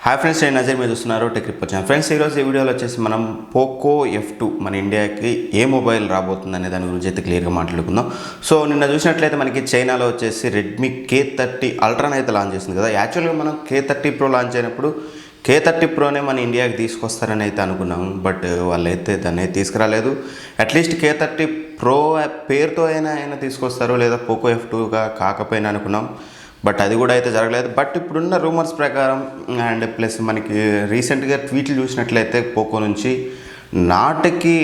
Hi friends, నేను నజర్ మీరు చూస్తున్నారు టెక్ వచ్చాను. ఫ్రెండ్స్, ఈరోజు ఈ వీడియోలో వచ్చేసి మనం పోకో F2 మన ఇండియాకి ఏ మొబైల్ రాబోతుంది అనే దాని గురించి అయితే క్లియర్గా మాట్లాడుకుందాం. సో నిన్న చూసినట్లయితే మనకి చైనాలో వచ్చేసి రెడ్మీ K30 అల్ట్రాని అయితే లాంచ్ చేసింది కదా. యాక్చువల్గా మనం K30 Pro లాంచ్ అయినప్పుడు K30 Proనే మన ఇండియాకి తీసుకొస్తారని అయితే అనుకున్నాము. బట్ వాళ్ళైతే దాన్ని తీసుకురాలేదు. అట్లీస్ట్ K30 Pro పేరుతో అయినా తీసుకొస్తారు, లేదా పోకో F2గా కాకపోయినా అనుకున్నాం. బట్ అది కూడా అయితే జరగలేదు. బట్ ఇప్పుడున్న రూమర్స్ ప్రకారం అండ్ ప్లస్ మనకి రీసెంట్గా ట్వీట్లు చూసినట్లయితే పోకో నుంచి నాట్కి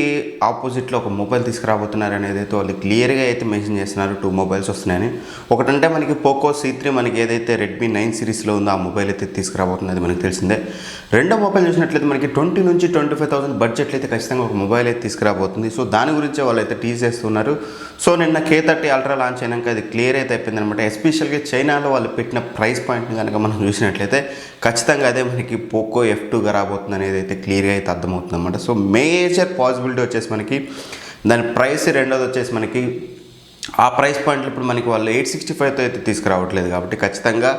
ఆపోజిట్లో ఒక మొబైల్ తీసుకురాబోతున్నారు అనేది అయితే వాళ్ళు క్లియర్గా అయితే మెన్షన్ చేస్తున్నారు. 2 మొబైల్స్ వస్తున్నాయని. ఒకటంటే మనకి పోకో C3 మనకి ఏదైతే రెడ్మీ 9 సిరీస్లో ఉందో ఆ మొబైల్ అయితే తీసుకురాబోతున్నది మనకి తెలిసిందే. రెండో మొబైల్ చూసినట్లయితే మనకి 20 నుంచి 25,000 బడ్జెట్లో అయితే ఖచ్చితంగా ఒక మొబైల్ అయితే తీసుకురాబోతుంది. సో దాని గురించి వాళ్ళు అయితే టీజ్ చేస్తున్నారు. సో నిన్న K30 అల్ట్రా లాంచ్ అయినాక అది క్లియర్ అయితే అయిపోయింది అనమాట. ఎస్పెషల్గా చైనాలో వాళ్ళు పెట్టిన ప్రైస్ పాయింట్ని కనుక మనం చూసినట్లయితే ఖచ్చితంగా అదే మనకి పోకో F2గా రాబోతుంది అనేది అయితే క్లియర్గా అయితే అర్థమవుతుంది అనమాట. సో మేజర్ పాసిబిలిటీ వచ్చేసి మనకి దాని ప్రైస్, రెండోది వచ్చేసి మనకి ఆ ప్రైస్ పాయింట్లు ఇప్పుడు మనకి వాళ్ళు 865తో అయితే తీసుకురావట్లేదు. కాబట్టి ఖచ్చితంగా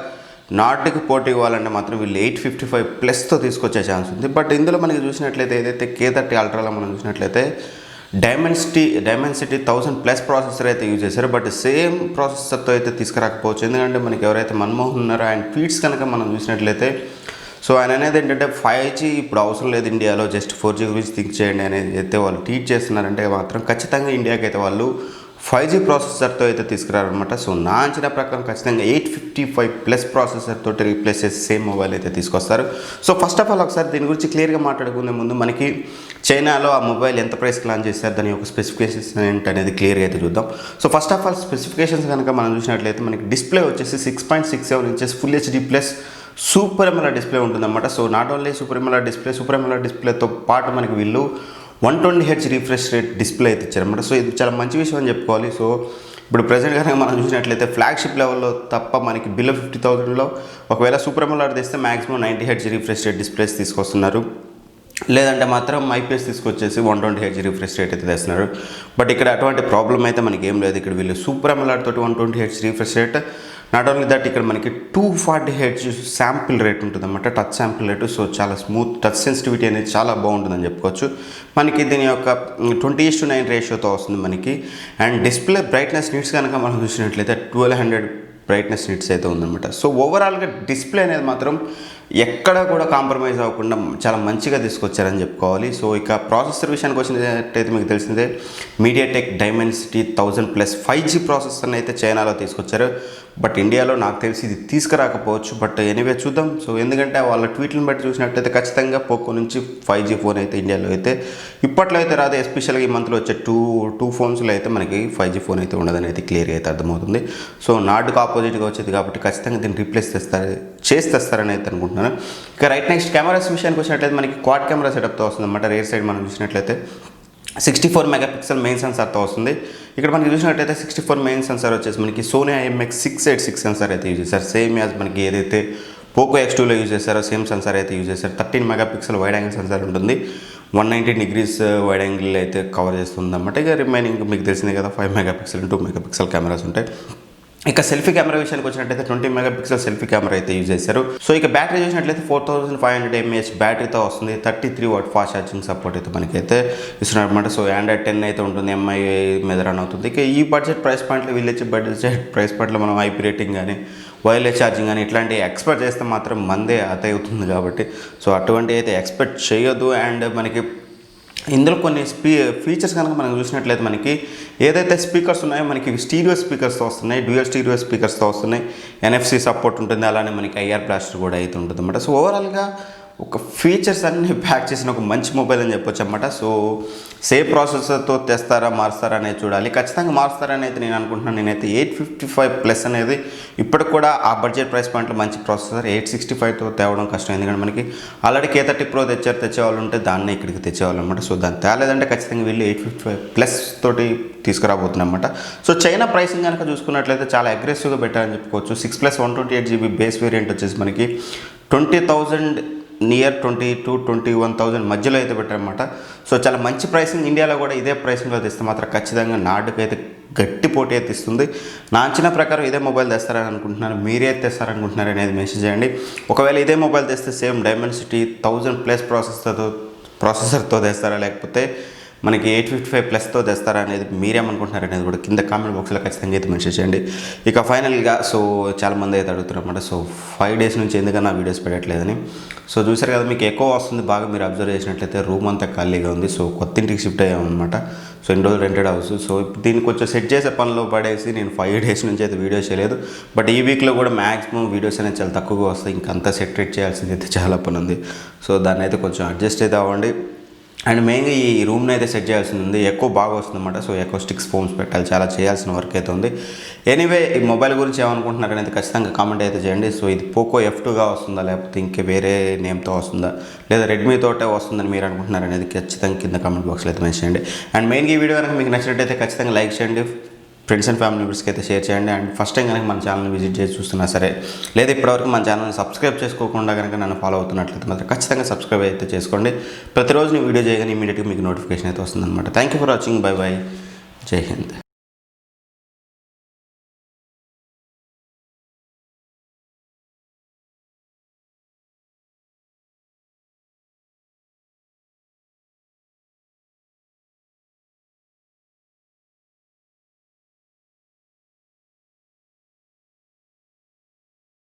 నాట్కి పోటీ ఇవ్వాలంటే మాత్రం వీళ్ళు 855+ తీసుకొచ్చే ఛాన్స్ ఉంది. బట్ ఇందులో మనకి చూసినట్లయితే ఏదైతే K30 అల్ట్రాలో మనం చూసినట్లయితే డైమెన్సిటీ 1000+ ప్రాసెసర్ అయితే యూజ్ చేశారు. బట్ సేమ్ ప్రాసెసర్తో అయితే తీసుకురాకపోవచ్చు. ఎందుకంటే మనకి ఎవరైతే మన్మోహన్ ఉన్నారో ఆయన ట్వీట్స్ కనుక మనం చూసినట్లయితే సో ఆయన అనేది ఏంటంటే 5G ఇప్పుడు అవసరం లేదు ఇండియాలో, జస్ట్ 4G గురించి థింక్ చేయండి అనేది అయితే వాళ్ళు ట్వీట్ చేస్తున్నారంటే మాత్రం ఖచ్చితంగా ఇండియాకి అయితే వాళ్ళు 5G ప్రాసెసర్తో అయితే తీసుకురారనమాట. సో నా అంచనా ప్రకారం ఖచ్చితంగా 855+ ప్రాసెసర్ తోటి రీప్లేస్ చేసి సేమ్ మొబైల్ అయితే తీసుకొస్తారు. సో ఫస్ట్ ఆఫ్ ఆల్ ఒకసారి దీని గురించి క్లియర్గా మాట్లాడుకునే ముందు మనకి చైనాలో ఆ మొబైల్ ఎంత ప్రైస్కి లాంచ్ చేస్తారు, దాని యొక్క స్పెసిఫికేషన్స్ ఏంటనేది క్లియర్గా అయితే చూద్దాం. So first of all specifications కనుక మనం చూసినట్లయితే మనకి డిస్ప్లే వచ్చేసి 6.67 inches full HD plus super AMOLED display ఉంటుందన్నమాట. So not only super AMOLED డిస్ప్లేతో పాటు మనకి వీళ్ళు 120Hz రిఫ్రెష్ రేట్ డిస్ప్లే అయితే ఇచ్చారన్నమాట. సో ఇది చాలా మంచి విషయం అని చెప్పుకోవాలి. సో ఇప్పుడు ప్రజెంట్ కనుక మనం చూసినట్లయితే ఫ్లాగ్షిప్ లెవెల్లో తప్ప మనకి బిలో 50,000లో ఒకవేళ సూపర్ ఎమ్ఎల్ఆర్ తెస్తే maximum 90Hz refresh rate displays తీసుకొస్తున్నారు. లేదంటే మాత్రం IPS తీసుకొచ్చేసి 120Hz రిఫ్రెష్ రేట్ అయితే తెస్తున్నారు. బట్ ఇక్కడ అటువంటి ప్రాబ్లం అయితే మనకి ఏం లేదు. ఇక్కడ వీళ్ళు సూపర్ ఎమ్ఎల్ఆర్ తోటి 120Hz refresh rate, not only that ఇక్కడ మనకి 240Hz శాంపిల్ రేట్ ఉంటుందన్నమాట, టచ్ శాంపిల్ రేటు. సో చాలా స్మూత్ టచ్ సెన్సిటివిటీ అనేది చాలా బాగుంటుందని చెప్పుకోవచ్చు. మనకి దీని యొక్క 20:9 రేషియోతో వస్తుంది మనకి. అండ్ డిస్ప్లే బ్రైట్నెస్ నీట్స్ కనుక మనం చూసినట్లయితే 1200 బ్రైట్నెస్ నీట్స్ అయితే ఉందన్నమాట. సో ఓవరాల్గా డిస్ప్లే అనేది మాత్రం ఎక్కడ కూడా కాంప్రమైజ్ అవ్వకుండా చాలా మంచిగా తీసుకొచ్చారని చెప్పుకోవాలి. సో ఇక ప్రాసెసర్ విషయానికి వచ్చినట్టయితే మీకు తెలిసిందే మీడియాటెక్ డైమెన్సిటీ 1000+ 5G ప్రాసెసర్ని అయితే చైనాలో తీసుకొచ్చారు. బట్ ఇండియాలో నాకు తెలిసి ఇది తీసుకురాకపోవచ్చు. బట్ ఎనీవే చూద్దాం. సో ఎందుకంటే వాళ్ళ ట్వీట్లను బట్టి చూసినట్టయితే ఖచ్చితంగా పోకో నుంచి 5G ఫోన్ అయితే ఇండియాలో అయితే ఇప్పట్లో అయితే రాదు. ఎస్పెషల్గా ఈ మంత్లో వచ్చే టూ ఫోన్స్లో అయితే మనకి 5G ఫోన్ అయితే ఉండదని అయితే క్లియర్గా అయితే అర్థమవుతుంది. సో నాట్కు ఆపోజిట్గా వచ్చేది కాబట్టి ఖచ్చితంగా దీన్ని రీప్లేస్ చేస్తారని అయితే అనుకుంటున్నాను. ఇక రైట్ నెక్స్ట్ కెమెరాస్ విషయానికి వచ్చినట్లయితే మనకి క్వాడ్ కెమెరా సెటప్తో వస్తుంది అన్నమాట. రేర్ సైడ్ మనం చూసినట్లయితే 64 మెగాపిక్సెల్ మెయిన్ సెన్సార్తో వస్తుంది. ఇక్కడ మనకి చూసినట్లయితే 64 మెయిన్ సెన్సార్ వచ్చేసి మనకి సోనీ IMX686 సెన్సార్ అయితే యూజ్ చేశారు. సేమ్ యాజ్ మనకి ఏదైతే పోకో X2లో యూజ్ చేశారో సేమ్ సెన్సార్ అయితే యూజ్ చేశారు. 13 మెగాపిక్సెల్ వైడ్ యాంగిల్ సెన్సార్ ఉంటుంది. 190 degrees వైడ్ యాంగిల్ అయితే కవర్ చేస్తుంది అన్నమాట. ఇక రిమైనింగ్ మీకు తెలిసిందే కదా 5 మెగాపిక్సెల్ 2 మెగాపిక్సెల్ కెమెరాస్ ఉంటాయి. ఇక సెల్ఫీ కెమెరా విషయానికి వచ్చినట్లయితే 20 మెగాపిక్సెల్ సెల్ఫీ కెమెరా అయితే యూజ్ చేశారు. సో ఇక బ్యాటరీ చూసినట్లయితే 4500 mAh బ్యాటరీతో వస్తుంది. 33 వాట్ ఫాస్ట్ ఛార్జింగ్ సపోర్ట్ అయితే మనకైతే ఇస్తున్నారు అనమాట. సో Android 10 అయితే ఉంటుంది, MI మీద రన్ అవుతుంది. ఇక ఈ బడ్జెట్ ప్రైస్ పాయింట్లో వీళ్ళొచ్చే బడ్జెట్ ప్రైస్ పాయింట్లో మనం IP రేటింగ్ కానీ వైర్లెస్ ఛార్జింగ్ కానీ ఇట్లాంటివి ఎక్స్పెక్ట్ చేస్తే మాత్రం మందే అత అవుతుంది కాబట్టి సో అటువంటి అయితే ఎక్స్పెక్ట్ చేయొద్దు. అండ్ మనకి ఇందులో కొన్ని ఫీచర్స్ కనుక మనం చూసినట్లయితే మనకి ఏదైతే స్పీకర్స్ ఉన్నాయో మనకి స్టీరియో స్పీకర్స్తో వస్తున్నాయి, డ్యూయల్ స్టీరియో స్పీకర్స్తో వస్తున్నాయి. NFC సపోర్ట్ ఉంటుంది, అలానే మనకి IR బ్లాస్టర్ కూడా అయితే ఉంటుంది అన్నమాట. సో ఓవరాల్గా ఒక ఫీచర్స్ అన్నీ ప్యాక్ చేసిన ఒక మంచి మొబైల్ అని చెప్పొచ్చు అన్నమాట. సో సేమ్ ప్రాసెసర్తో తెస్తారా మారుస్తారా అనేది చూడాలి. ఖచ్చితంగా మారుస్తారని అయితే నేను అనుకుంటున్నాను. నేనైతే 855+ అనేది ఇప్పటికి కూడా ఆ బడ్జెట్ ప్రైస్ పాయింట్లో మంచి ప్రాసెసర్ 865తో తేవడం కష్టం. ఎందుకంటే మనకి ఆల్రెడీ K30 Pro తెచ్చేవాళ్ళు ఉంటే దాన్ని ఇక్కడికి తెచ్చేవాళ్ళు అనమాట. సో దాన్ని తేలేదంటే ఖచ్చితంగా వీళ్ళు 855+ తోటి తీసుకురాబోతున్నమాట. సో చైనా ప్రైసింగ్ కనుక చూసుకున్నట్లయితే చాలా అగ్రెసివ్గా పెట్టారని చెప్పుకోవచ్చు. 6+ 128GB బేస్ వేరియంట్ వచ్చేసి మనకి 20,000 నియర్ 20 to 21,000 మధ్యలో అయితే పెట్టారన్నమాట. సో చాలా మంచి ప్రైసింగ్. ఇండియాలో కూడా ఇదే ప్రైసింగ్లో తెస్తే మాత్రం ఖచ్చితంగా నాటుకైతే గట్టి పోటీ అయితే ఇస్తుంది. నా అంచనా ప్రకారం ఇదే మొబైల్ తెస్తారని అనుకుంటున్నాను. మీరే తెస్తారనుకుంటున్నారు అనేది మెసేజ్ చేయండి. ఒకవేళ ఇదే మొబైల్ తెస్తే సేమ్ డైమెన్సిటీ 1000+ ప్రాసెసర్తో తెస్తారా, లేకపోతే మనకి 855+తో తెస్తారా అనేది మీరేమనుకుంటున్నారు అనేది కూడా కింద కామెంట్ బాక్స్లో ఖచ్చితంగా అయితే మెన్షన్ చేయండి. ఇక ఫైనల్గా చాలామంది అయితే అడుగుతున్నారు అన్నమాట. 5 డేస్ నుంచి ఎందుకన్నా వీడియోస్ పెట్టట్లేదని. చూసారు కదా, మీకు ఎక్కువ వస్తుంది. బాగా మీరు అబ్జర్వ్ చేసినట్లయితే రూమ్ అంతా ఖాళీగా ఉంది. కొత్త ఇంటికి షిఫ్ట్ అయ్యామన్నమాట. ఇన్ని రోజులు రెంటెడ్ హౌస్. ఇప్పుడు దీన్ని కొంచెం సెట్ చేసే పనిలో పడేసి నేను 5 డేస్ నుంచి అయితే వీడియోస్ చేయలేదు. బట్ ఈ వీక్లో కూడా మ్యాక్సిమం వీడియోస్ అనేది చాలా తక్కువగా వస్తాయి. ఇంకంతా సెట్ చేయాల్సింది అయితే చాలా పని ఉంది. దాన్ని అయితే కొంచెం అడ్జస్ట్ అయితే అవ్వండి. అండ్ మెయిన్గా ఈ రూమ్ని అయితే సెట్ చేయాల్సి ఉంది. ఎక్కువ బాగా వస్తుందన్నమాట. ఎక్కువ స్టిక్స్ ఫోన్స్ పెట్టాలి, చాలా చేయాల్సిన వర్క్ అయితే ఉంది. ఎనీవే, ఈ మొబైల్ గురించి ఏమనుకుంటున్నారు అనేది ఖచ్చితంగా కామెంట్ అయితే చేయండి. ఇది పోకో F2గా వస్తుందా, లేకపోతే ఇంకే వేరే నేమ్తో వస్తుందా, లేదా రెడ్మీ తోటే వస్తుందని మీరు అనుకుంటున్నారు అనేది ఖచ్చితంగా కింద కామెంట్ బాక్స్లో అయితే మెన్షన్ చేయండి. అండ్ మెయిన్గా ఈ వీడియో కనుక మీకు నచ్చినట్టయితే ఖచ్చితంగా లైక్ చేయండి, ఫ్రెండ్స్ అండ్ ఫ్యామిలీ మెంబర్స్కి అయితే షేర్ చేయండి. అండ్ ఫస్ట్ టైం కనుక మన ఛానల్ని విజిట్ చేసి చూస్తున్నా సరే, లేదా ఇప్పటివరకు మన ఛానల్ని సబ్స్క్రైబ్ చేసుకోకుండా కనుక నన్ను ఫాలో అవుతున్నట్లయితే మాత్రం ఖచ్చితంగా సబ్స్క్రైబ్ అయితే చేసుకోండి. ప్రతిరోజు నేను వీడియో చేయగానే ఇమీడియట్గా మీకు నోటిఫికేషన్ అయితే వస్తుందన్నమాట. Thank you for watching. By by. జై హింద్.